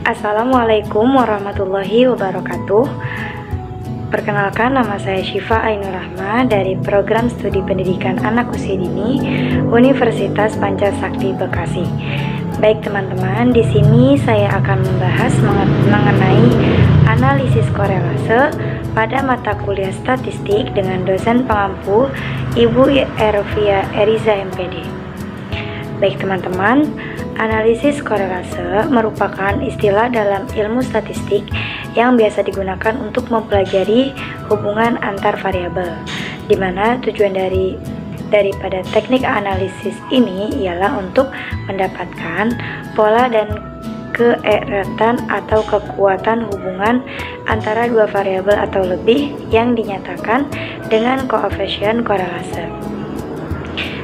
Assalamualaikum warahmatullahi wabarakatuh. Perkenalkan, nama saya Syifa Ainur Rahma dari Program Studi Pendidikan Anak Usia Dini Universitas Pancasakti Bekasi. Baik teman-teman, di sini saya akan membahas mengenai analisis korelase pada mata kuliah statistik dengan dosen pengampu Ibu Ervia Eriza MPD. Baik teman-teman, analisis korelase merupakan istilah dalam ilmu statistik yang biasa digunakan untuk mempelajari hubungan antar variabel, di mana tujuan daripada teknik analisis ini ialah untuk mendapatkan pola dan keeratan atau kekuatan hubungan antara dua variabel atau lebih yang dinyatakan dengan koefisien korelase.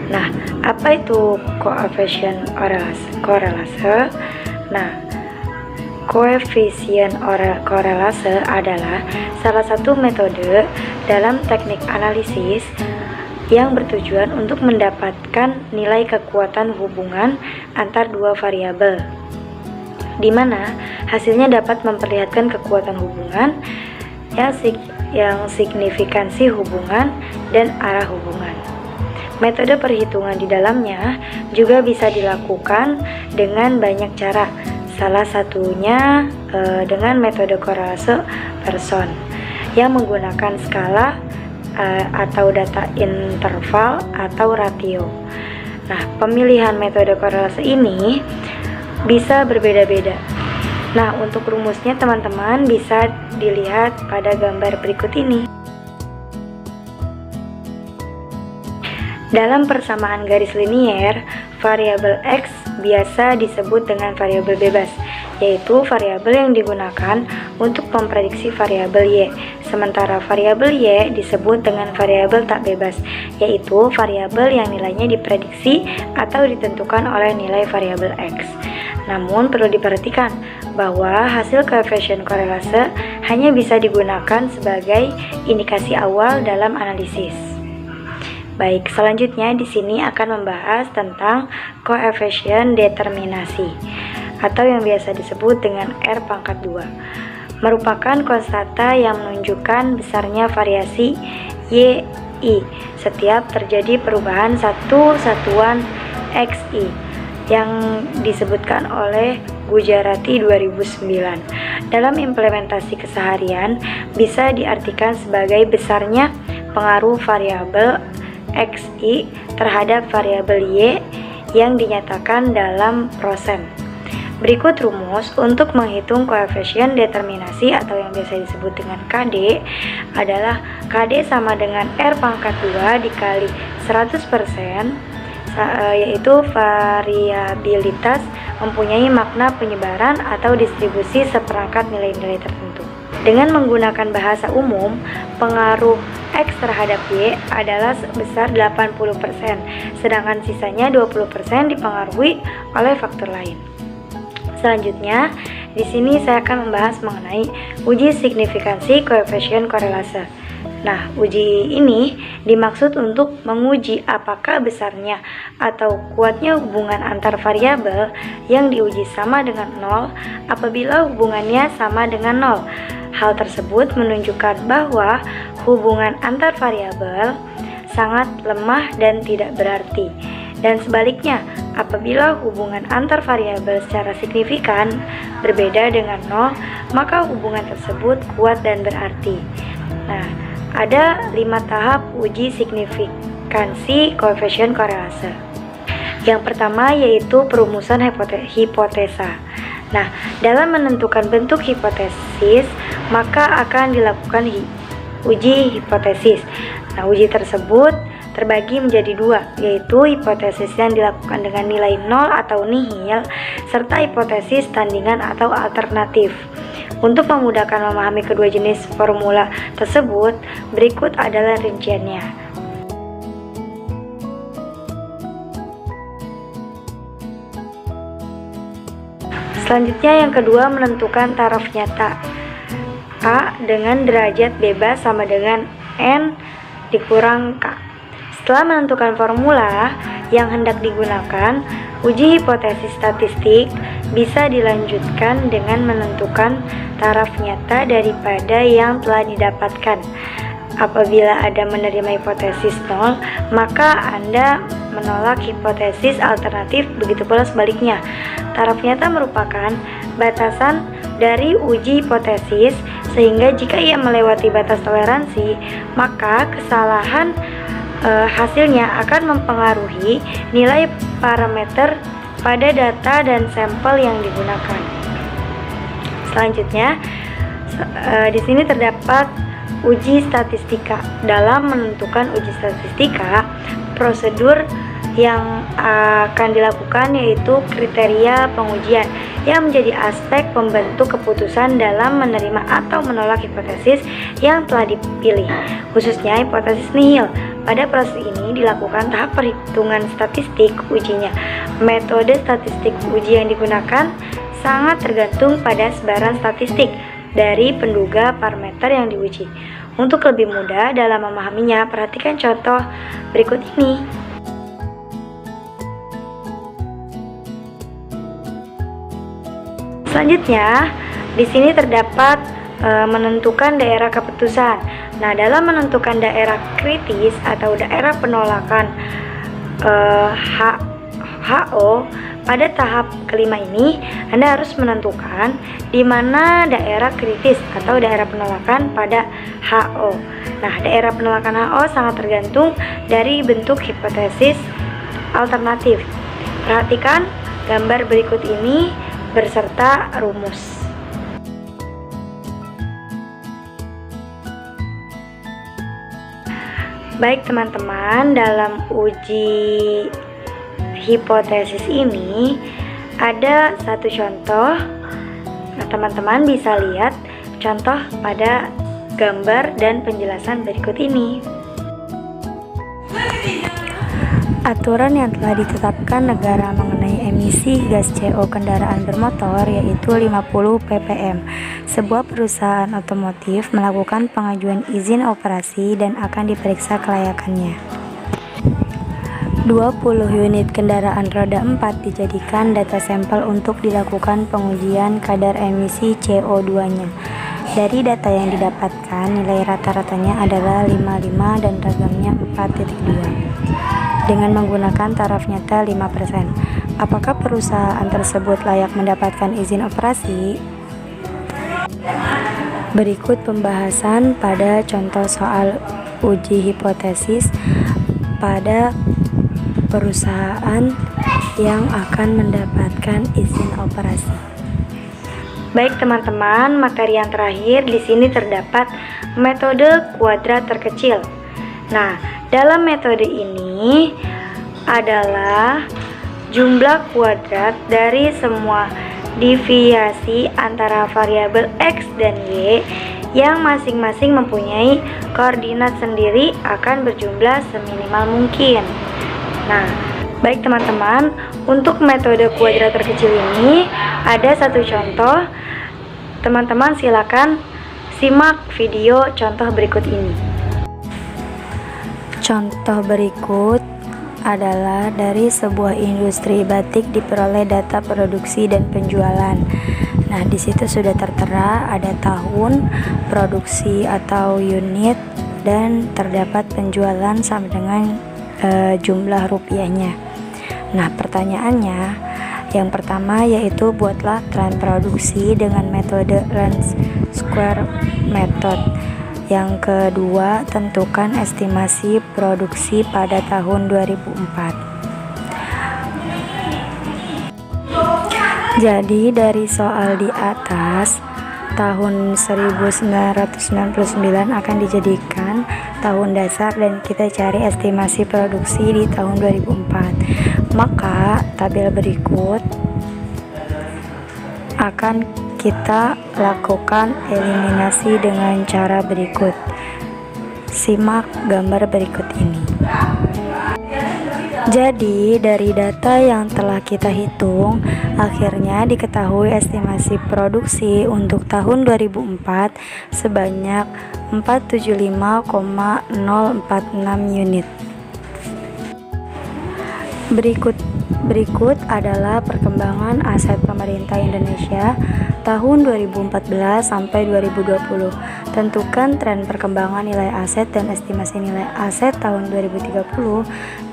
Nah, apa itu koefisien korelase? Nah, koefisien korelase adalah salah satu metode dalam teknik analisis yang bertujuan untuk mendapatkan nilai kekuatan hubungan antar dua variabel, di mana hasilnya dapat memperlihatkan kekuatan hubungan yang signifikansi hubungan dan arah hubungan. Metode perhitungan di dalamnya juga bisa dilakukan dengan banyak cara. Salah satunya dengan metode korelase Pearson yang menggunakan skala atau data interval atau ratio. Nah, pemilihan metode korelase ini bisa berbeda-beda. Nah, untuk rumusnya teman-teman bisa dilihat pada gambar berikut ini. Dalam persamaan garis linier, variabel X biasa disebut dengan variabel bebas, yaitu variabel yang digunakan untuk memprediksi variabel Y. Sementara variabel Y disebut dengan variabel tak bebas, yaitu variabel yang nilainya diprediksi atau ditentukan oleh nilai variabel X. Namun perlu diperhatikan bahwa hasil koefisien korelase hanya bisa digunakan sebagai indikasi awal dalam analisis. Baik, selanjutnya di sini akan membahas tentang koefisien determinasi atau yang biasa disebut dengan R⁻². Merupakan konstanta yang menunjukkan besarnya variasi YI setiap terjadi perubahan satu satuan XI yang disebutkan oleh Gujarati 2009. Dalam implementasi keseharian bisa diartikan sebagai besarnya pengaruh variabel XI terhadap variabel Y yang dinyatakan dalam %. Berikut rumus untuk menghitung koefisien determinasi atau yang biasa disebut dengan KD adalah KD sama dengan R⁻² dikali 100%, yaitu variabilitas mempunyai makna penyebaran atau distribusi seperangkat nilai-nilai tertentu. Dengan menggunakan bahasa umum, pengaruh X terhadap Y adalah sebesar 80%, sedangkan sisanya 20% dipengaruhi oleh faktor lain. Selanjutnya, di sini saya akan membahas mengenai uji signifikansi koefisien korelase. Nah, uji ini dimaksud untuk menguji apakah besarnya atau kuatnya hubungan antar variabel yang diuji sama dengan 0 apabila hubungannya sama dengan 0. Hal tersebut menunjukkan bahwa hubungan antar variabel sangat lemah dan tidak berarti. Dan sebaliknya, apabila hubungan antar variabel secara signifikan berbeda dengan 0, maka hubungan tersebut kuat dan berarti. Nah, ada 5 tahap uji signifikansi koefisien korelase. Yang pertama yaitu perumusan hipotesa. Nah, dalam menentukan bentuk hipotesis, maka akan dilakukan uji hipotesis. Nah, uji tersebut terbagi menjadi 2, yaitu hipotesis yang dilakukan dengan nilai 0 atau nihil, serta hipotesis tandingan atau alternatif. Untuk memudahkan memahami kedua jenis formula tersebut, berikut adalah rinciannya. Selanjutnya yang kedua, menentukan taraf nyata. A dengan derajat bebas sama dengan N dikurang K. Setelah menentukan formula yang hendak digunakan, uji hipotesis statistik bisa dilanjutkan dengan menentukan taraf nyata daripada yang telah didapatkan. Apabila Anda menerima hipotesis 0, maka Anda menolak hipotesis alternatif, begitu pula sebaliknya. Taraf nyata merupakan batasan dari uji hipotesis, sehingga jika ia melewati batas toleransi, maka kesalahan hasilnya akan mempengaruhi nilai parameter pada data dan sampel yang digunakan. Selanjutnya, di sini terdapat uji statistika. Dalam menentukan uji statistika, prosedur yang akan dilakukan yaitu kriteria pengujian yang menjadi aspek pembentuk keputusan dalam menerima atau menolak hipotesis yang telah dipilih, khususnya hipotesis nihil. Pada proses ini dilakukan tahap perhitungan statistik ujinya. Metode statistik uji yang digunakan sangat tergantung pada sebaran statistik dari penduga parameter yang diuji. Untuk lebih mudah dalam memahaminya, perhatikan contoh berikut ini. Selanjutnya, di sini terdapat menentukan daerah keputusan. Nah, dalam menentukan daerah kritis atau daerah penolakan HO pada tahap kelima ini, Anda harus menentukan di mana daerah kritis atau daerah penolakan pada HO. Nah, daerah penolakan HO sangat tergantung dari bentuk hipotesis alternatif. Perhatikan gambar berikut ini berserta rumus. Baik teman-teman, dalam uji hipotesis ini ada satu contoh. Nah, teman-teman bisa lihat contoh pada gambar dan penjelasan berikut ini. Aturan yang telah ditetapkan negara mengenai emisi gas CO kendaraan bermotor yaitu 50 ppm. Sebuah perusahaan otomotif melakukan pengajuan izin operasi dan akan diperiksa kelayakannya. 20 unit kendaraan roda 4 dijadikan data sampel untuk dilakukan pengujian kadar emisi CO2-nya. Dari data yang didapatkan, nilai rata-ratanya adalah 55 dan ragamnya 4,2. Dengan menggunakan taraf nyata 5%. Apakah perusahaan tersebut layak mendapatkan izin operasi? Berikut pembahasan pada contoh soal uji hipotesis pada perusahaan yang akan mendapatkan izin operasi. Baik teman-teman, materi yang terakhir di sini terdapat metode kuadrat terkecil. Nah, dalam metode ini adalah jumlah kuadrat dari semua deviasi antara variabel X dan Y yang masing-masing mempunyai koordinat sendiri akan berjumlah seminimal mungkin. Nah, baik teman-teman, untuk metode kuadrat terkecil ini ada satu contoh. Teman-teman silakan simak video contoh berikut ini. Contoh berikut adalah dari sebuah industri batik diperoleh data produksi dan penjualan. Nah, di situ sudah tertera ada tahun, produksi atau unit, dan terdapat penjualan sama dengan jumlah rupiahnya. Nah, pertanyaannya yang pertama yaitu buatlah tren produksi dengan metode least square method. Yang kedua, tentukan estimasi produksi pada tahun 2004. Jadi dari soal di atas, tahun 1999 akan dijadikan tahun dasar dan kita cari estimasi produksi di tahun 2004. Maka tabel berikut akan kita lakukan eliminasi dengan cara berikut. Simak gambar berikut ini. Jadi dari data yang telah kita hitung, akhirnya diketahui estimasi produksi untuk tahun 2004 sebanyak 475,046 unit. Berikut Berikut adalah perkembangan aset pemerintah Indonesia tahun 2014 sampai 2020. Tentukan tren perkembangan nilai aset dan estimasi nilai aset tahun 2030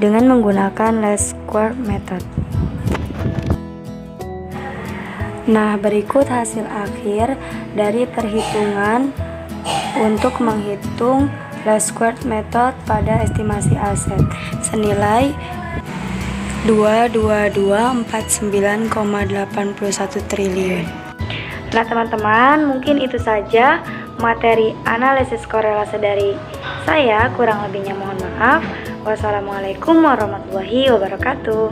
dengan menggunakan least square method. Nah, berikut hasil akhir dari perhitungan untuk menghitung least square method pada estimasi aset senilai 22249,81 triliun. Nah teman-teman, mungkin itu saja materi analisis korelasi dari saya. Kurang lebihnya mohon maaf. Wassalamualaikum warahmatullahi wabarakatuh.